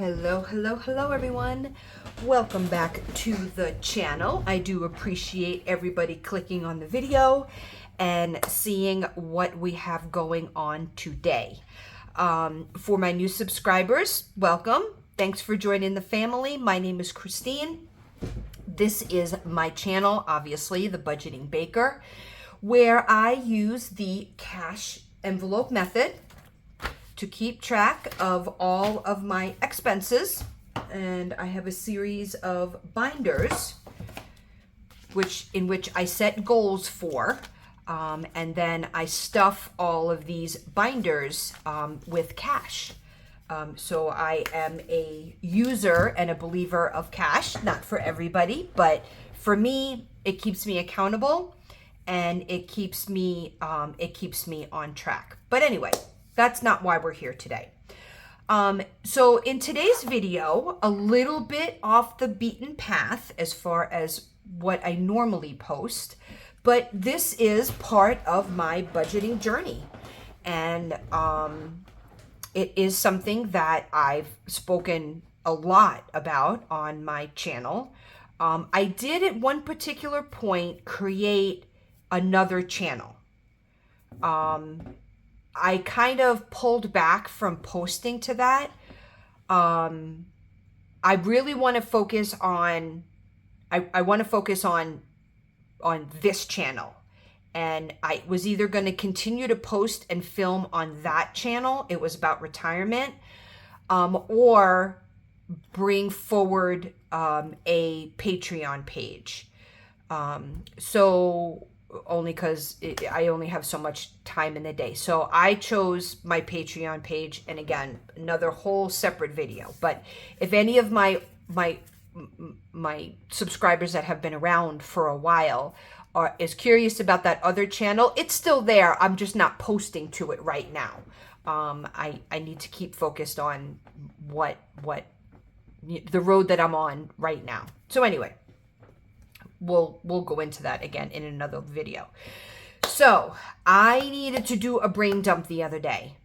Hello everyone. Welcome back to the channel. I do appreciate everybody clicking on the video and seeing what we have going on today. For my new subscribers, welcome. Thanks for joining the family. My name is Christine. This is my channel, obviously, The Budgeting Baker, where I use the cash envelope method to keep track of all of my expenses. And I have a series of binders in which I set goals for, and then I stuff all of these binders with cash. So I am a user and a believer of cash, not for everybody, but for me, it keeps me accountable and it keeps me on track. But anyway, that's not why we're here today. So in today's video, a little bit off the beaten path as far as what I normally post, but this is part of my budgeting journey. And it is something that I've spoken a lot about on my channel. I did at one particular point create another channel. I kind of pulled back from posting to that. I really want to focus on, I want to focus on this channel. And I was either going to continue to post and film on that channel, it was about retirement, or bring forward a Patreon page. So only because I only have so much time in the day. So I chose my Patreon page, and again, another whole separate video. But if any of my subscribers that have been around for a while is curious about that other channel, it's still there. I'm just not posting to it right now. I need to keep focused on what the road that I'm on right now. So anyway, we'll go into that again in another video. So I needed to do a brain dump the other day.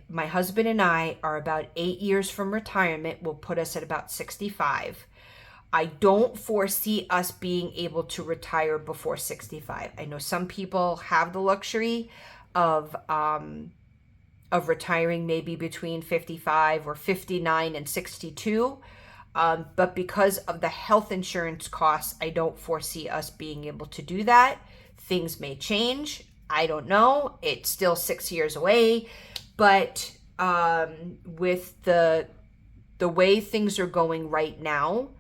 My husband and I are about 8 years from retirement, will put us at about 65. I don't foresee us being able to retire before 65. I know some people have the luxury of retiring maybe between 55 or 59 and 62. But because of the health insurance costs, I don't foresee us being able to do that. Things may change. I don't know. It's still 6 years away. But with the way things are going right now,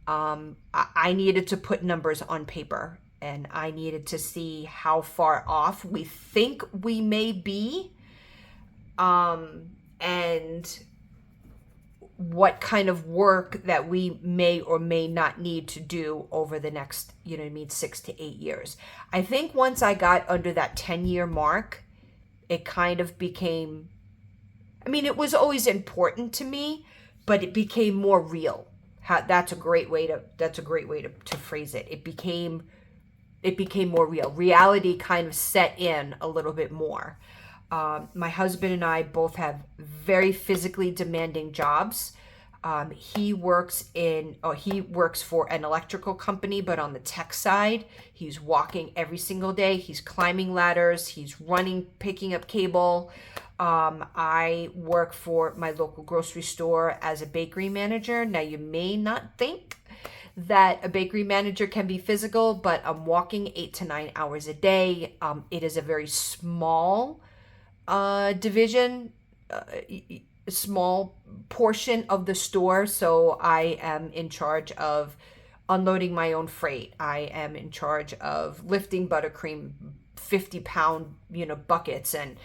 I needed to put numbers on paper. And I needed to see how far off we think we may be. And what kind of work that we may or may not need to do over the next, 6 to 8 years. I think once I got under that 10-year mark, it kind of became, it was always important to me, but it became more real. That's a great way to phrase it. It became more real. Reality kind of set in a little bit more. My husband and I both have very physically demanding jobs. He works for an electrical company, but on the tech side, he's walking every single day. He's climbing ladders. He's running, picking up cable. I work for my local grocery store as a bakery manager. Now, you may not think that a bakery manager can be physical, but I'm walking 8 to 9 hours a day. It is a very small division, small portion of the store. So I am in charge of unloading my own freight. I am in charge of lifting buttercream 50-pound, buckets. And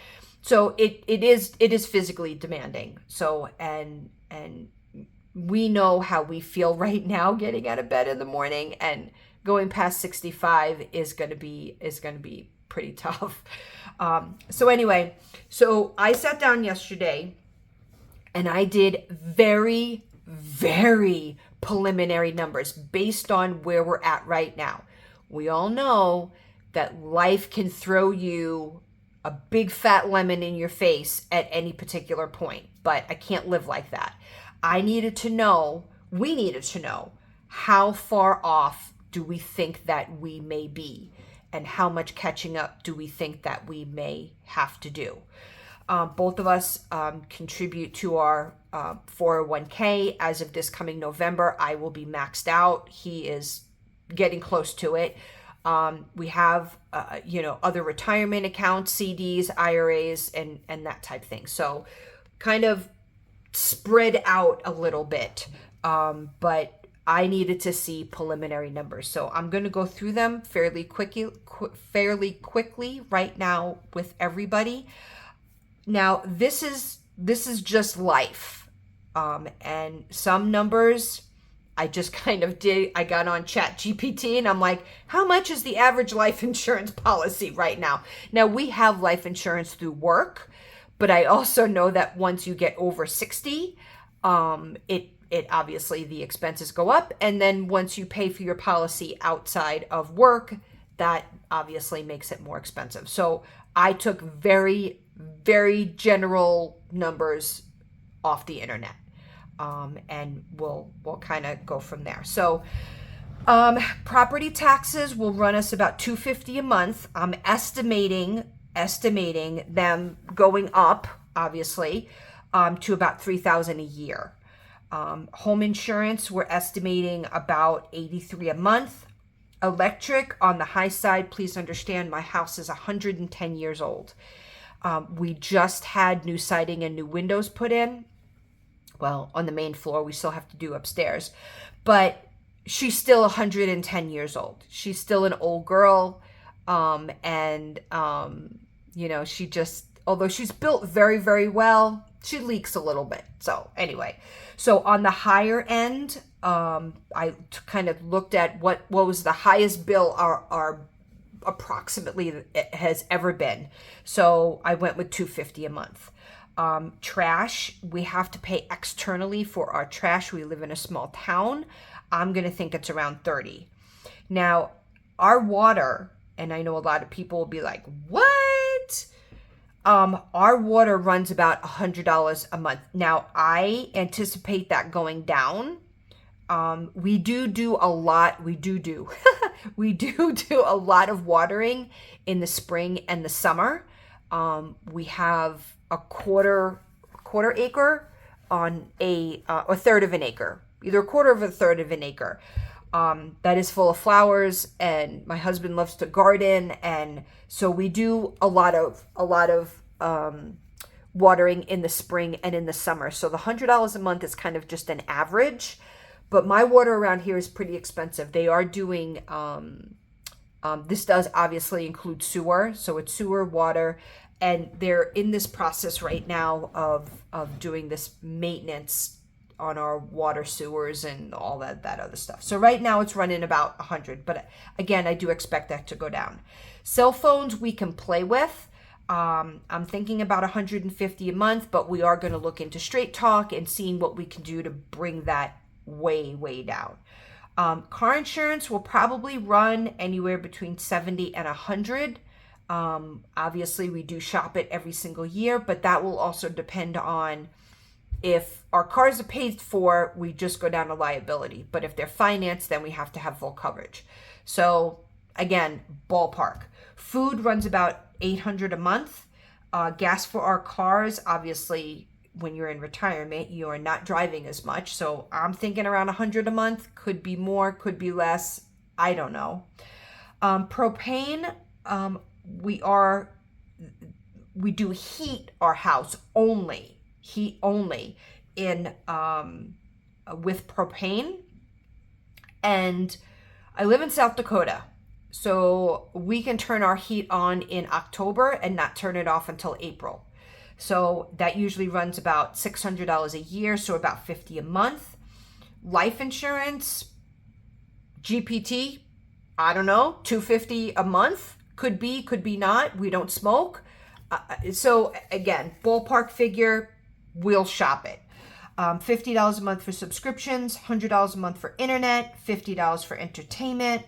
so it is physically demanding. So, and we know how we feel right now getting out of bed in the morning, and going past 65 is going to be pretty tough. So anyway, so I sat down yesterday and I did very, very preliminary numbers based on where we're at right now. We all know that life can throw you a big fat lemon in your face at any particular point, but I can't live like that. We needed to know how far off do we think that we may be, and how much catching up do we think that we may have to do. Both of us contribute to our 401k. As of this coming November, I will be maxed out. He is getting close to it. We have, other retirement accounts, CDs, IRAs, and that type of thing. So kind of spread out a little bit. But I needed to see preliminary numbers. So I'm going to go through them fairly quickly right now with everybody. Now, this is just life. And some numbers I just kind of did. I got on ChatGPT and I'm like, how much is the average life insurance policy right now? Now, we have life insurance through work, but I also know that once you get over 60, it obviously the expenses go up. And then once you pay for your policy outside of work, that obviously makes it more expensive. So I took very, very general numbers off the internet. And we'll kind of go from there. So property taxes will run us about $250 a month. I'm estimating them going up, obviously, to about $3,000 a year. Home insurance, we're estimating about $83 a month. Electric, on the high side, please understand my house is 110 years old. We just had new siding and new windows put in. Well, on the main floor, we still have to do upstairs, but she's still 110 years old. She's still an old girl. She just, although she's built very, very well, she leaks a little bit. So anyway, so on the higher end, I kind of looked at what was the highest bill our approximately it has ever been. So I went with $250 a month. Trash, we have to pay externally for our trash. We live in a small town. I'm going to think it's around $30. Now, our water, and I know a lot of people will be like, what? Our water runs about $100 a month. Now, I anticipate that going down. We do a lot. We do a lot of watering in the spring and the summer. We have a quarter acre on a third of an acre, either a quarter of a third of an acre. That is full of flowers, and my husband loves to garden, and so we do a lot of watering in the spring and in the summer. So the $100 a month is kind of just an average, but my water around here is pretty expensive. They are doing this does obviously include sewer, so it's sewer, water. And they're in this process right now of doing this maintenance on our water sewers and all that other stuff. So right now it's running about 100, but again, I do expect that to go down. Cell phones we can play with. I'm thinking about 150 a month, but we are going to look into Straight Talk and seeing what we can do to bring that way, way down. Car insurance will probably run anywhere between 70 and 100. Obviously we do shop it every single year, but that will also depend on if our cars are paid for, we just go down to liability. But if they're financed, then we have to have full coverage. So again, ballpark. Food runs about $800 a month. Gas for our cars, obviously when you're in retirement, you are not driving as much. So I'm thinking around $100 a month, could be more, could be less. I don't know. Propane, we do heat our house only in with propane, and I live in South Dakota, so we can turn our heat on in October and not turn it off until April. So that usually runs about $600 a year, so about $50 a month. Life insurance, GPT, I don't know, $250 a month. Could be, could be not. We don't smoke. So again, ballpark figure, we'll shop it. $50 a month for subscriptions, $100 a month for internet, $50 for entertainment.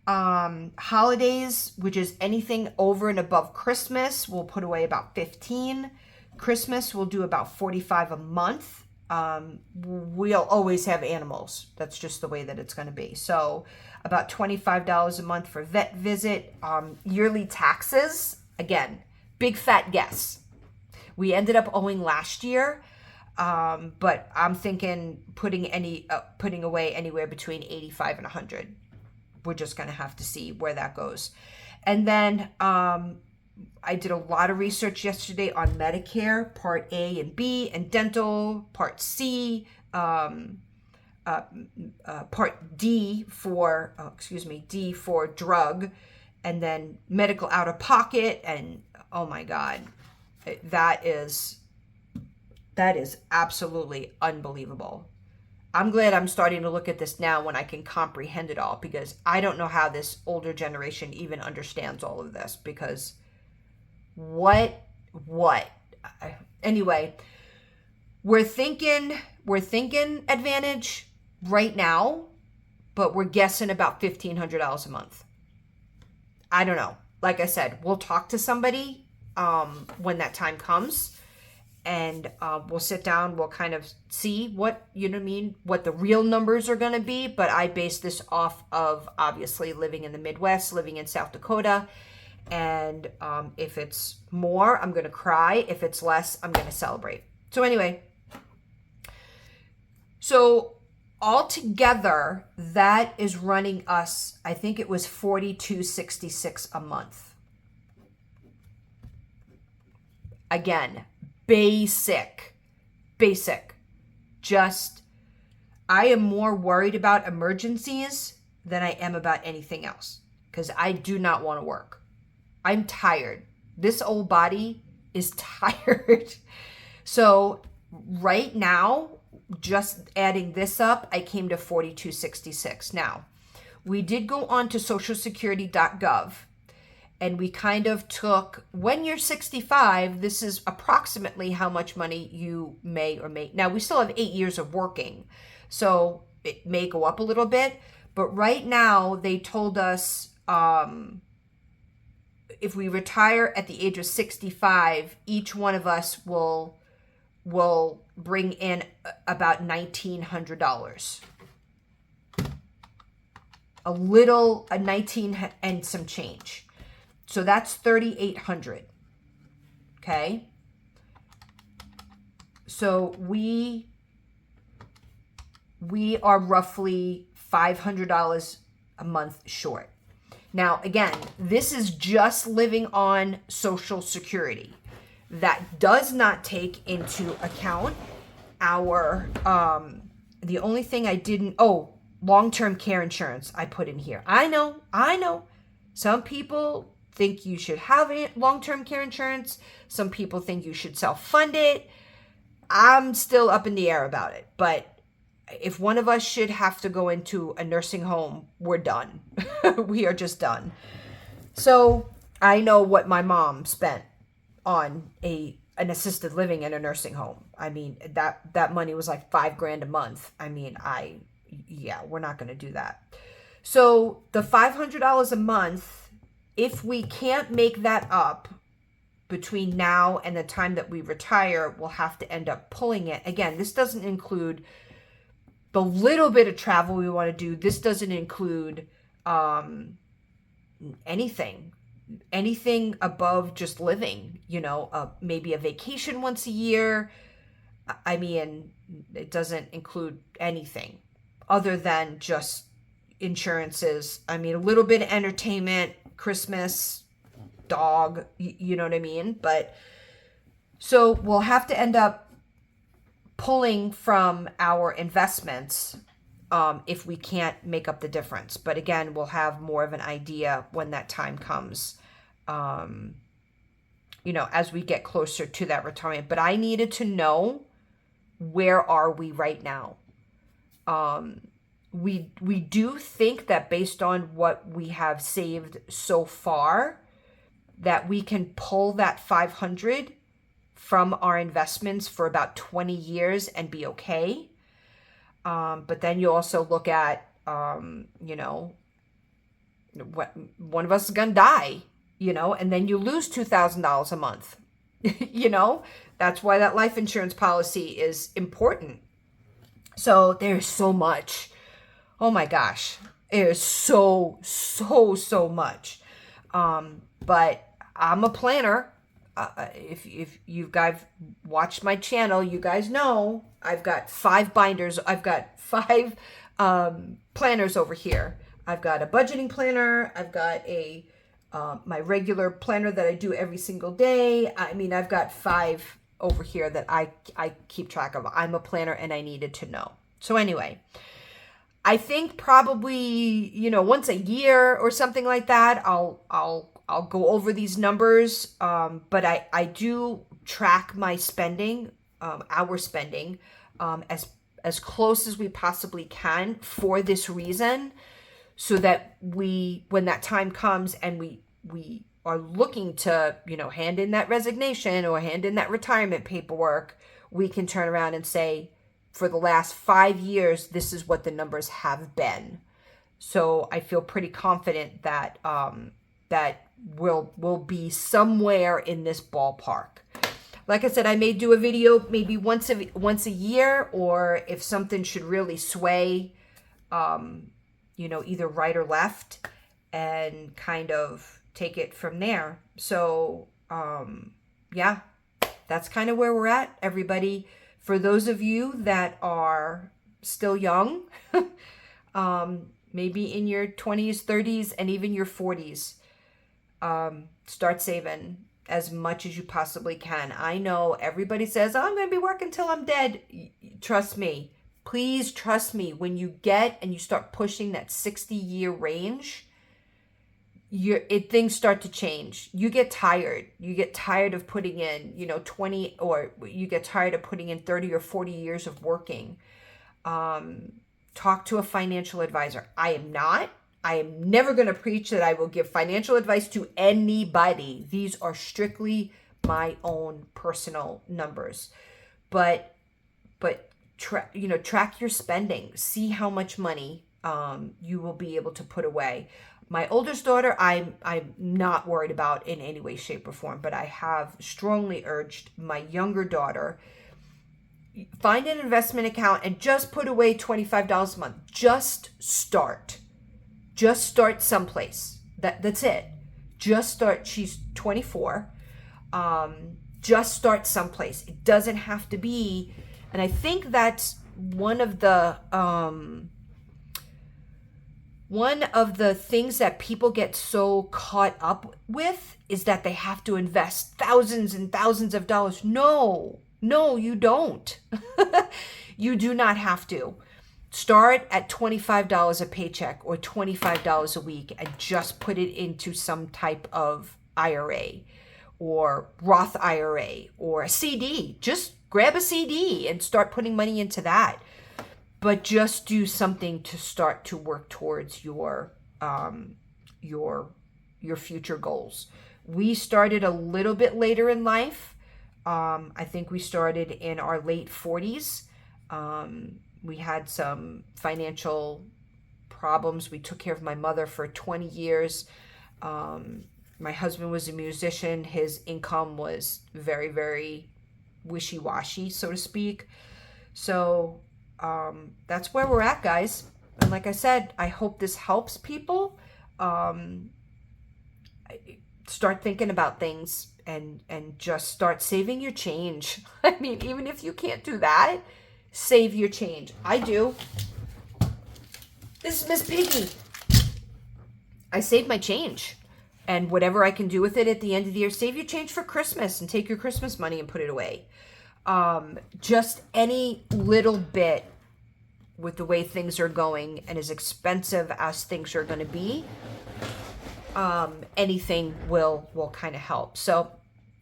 Holidays, which is anything over and above Christmas, we'll put away about 15. Christmas, we'll do about 45 a month. We'll always have animals. That's just the way that it's going to be. So about $25 a month for vet visit. Yearly taxes, again, big fat guess. We ended up owing last year, but I'm thinking putting away anywhere between 85 and 100. We're just going to have to see where that goes. And then I did a lot of research yesterday on Medicare, Part A and B, and dental, Part C, Part D for, D for drug, and then medical out of pocket. And oh my God, that is absolutely unbelievable. I'm glad I'm starting to look at this now when I can comprehend it all, because I don't know how this older generation even understands all of this, because what? Anyway, we're thinking Advantage right now, but we're guessing about $1,500 a month. I don't know. Like I said, we'll talk to somebody when that time comes, and we'll sit down, we'll kind of see what, what the real numbers are going to be. But I base this off of obviously living in the Midwest, living in South Dakota. And if it's more, I'm going to cry. If it's less, I'm going to celebrate. So anyway, so altogether, that is running us, I think it was $42.66 a month. Again, basic. Just, I am more worried about emergencies than I am about anything else, because I do not want to work. I'm tired. This old body is tired. So right now, just adding this up, I came to $42.66. Now, we did go on to socialsecurity.gov, and we kind of took, when you're 65, this is approximately how much money you may or may. Now, we still have 8 years of working, so it may go up a little bit. But right now, they told us if we retire at the age of 65, each one of us will bring in about $1,900. A 19 and some change. So that's $3,800. Okay. So we are roughly $500 a month short. Now, again, this is just living on Social Security. That does not take into account our, the only thing I didn't, long-term care insurance I put in here. I know. Some people think you should have long-term care insurance. Some people think you should self-fund it. I'm still up in the air about it. But if one of us should have to go into a nursing home, we're done. We are just done. So I know what my mom spent on an assisted living in a nursing home. I mean, that money was like $5,000 a month. I mean, we're not going to do that. So the $500 a month, if we can't make that up between now and the time that we retire, we'll have to end up pulling it. Again, this doesn't include the little bit of travel we want to do. This doesn't include anything above just living, maybe a vacation once a year. I mean, it doesn't include anything other than just insurances. I mean, a little bit of entertainment, Christmas, dog, you know what I mean? But so we'll have to end up pulling from our investments if we can't make up the difference. But again, we'll have more of an idea when that time comes, as we get closer to that retirement. But I needed to know, where are we right now? We do think that based on what we have saved so far, that we can pull that 500 from our investments for about 20 years and be okay. But then you also look at, one of us is gonna die, you know, and then you lose $2,000 a month. You know, that's why that life insurance policy is important. So there's so much. Oh my gosh, there's so much. But I'm a planner. If you guys watched my channel, you guys know I've got 5 binders. I've got 5 planners over here. I've got a budgeting planner. I've got a my regular planner that I do every single day. I mean, I've got 5 over here that I keep track of. I'm a planner and I needed to know. So anyway, I think probably, you know, once a year or something like that, I'll go over these numbers. But I do track my spending, our spending, as close as we possibly can for this reason, so that when that time comes and we are looking to, you know, hand in that resignation or hand in that retirement paperwork, we can turn around and say, for the last 5 years, this is what the numbers have been. So I feel pretty confident that that we'll be somewhere in this ballpark. Like I said, I may do a video maybe once a year, or if something should really sway, you know, either right or left, and kind of take it from there. So yeah, that's kind of where we're at, everybody. For those of you that are still young, maybe in your 20s, 30s, and even your 40s, start saving as much as you possibly can. I know everybody says, oh, I'm going to be working till I'm dead. Trust me. Please trust me. When you get and you start pushing that 60-year range, things start to change. You get tired. You get tired of putting in, you know, 20, or you get tired of putting in 30 or 40 years of working. Talk to a financial advisor. I am never going to preach that I will give financial advice to anybody. These are strictly my own personal numbers. But track your spending. See how much money you will be able to put away. My oldest daughter, I'm not worried about in any way, shape, or form, but I have strongly urged my younger daughter, find an investment account and just put away $25 a month. Just start someplace. That's it. Just start. She's 24. Just start someplace. It doesn't have to be. And I think that's one of the things that people get so caught up with is that they have to invest thousands and thousands of dollars. No, you don't. You do not have to. Start at $25 a paycheck or $25 a week and just put it into some type of IRA or Roth IRA or a CD. Just grab a CD and start putting money into that. But just do something to start to work towards your future goals. We started a little bit later in life. I think we started in our late 40s. We had some financial problems. We took care of my mother for 20 years. My husband was a musician. His income was very, very wishy-washy, so to speak. So that's where we're at, guys. And like I said, I hope this helps people start thinking about things and just start saving your change. I mean, even if you can't do that, save your change. I do. This is Miss Piggy. I save my change. And whatever I can do with it at the end of the year, save your change for Christmas and take your Christmas money and put it away. Just any little bit with the way things are going and as expensive as things are going to be, anything will kind of help. So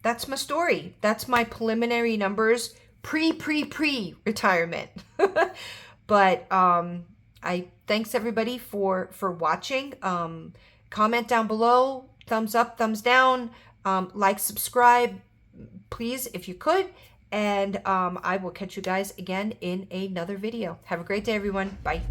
that's my story. That's my preliminary numbers pre-retirement. But I thanks everybody for watching. Comment down below, thumbs up, thumbs down, like, subscribe, please, if you could. And I will catch you guys again in another video. Have a great day, everyone. Bye.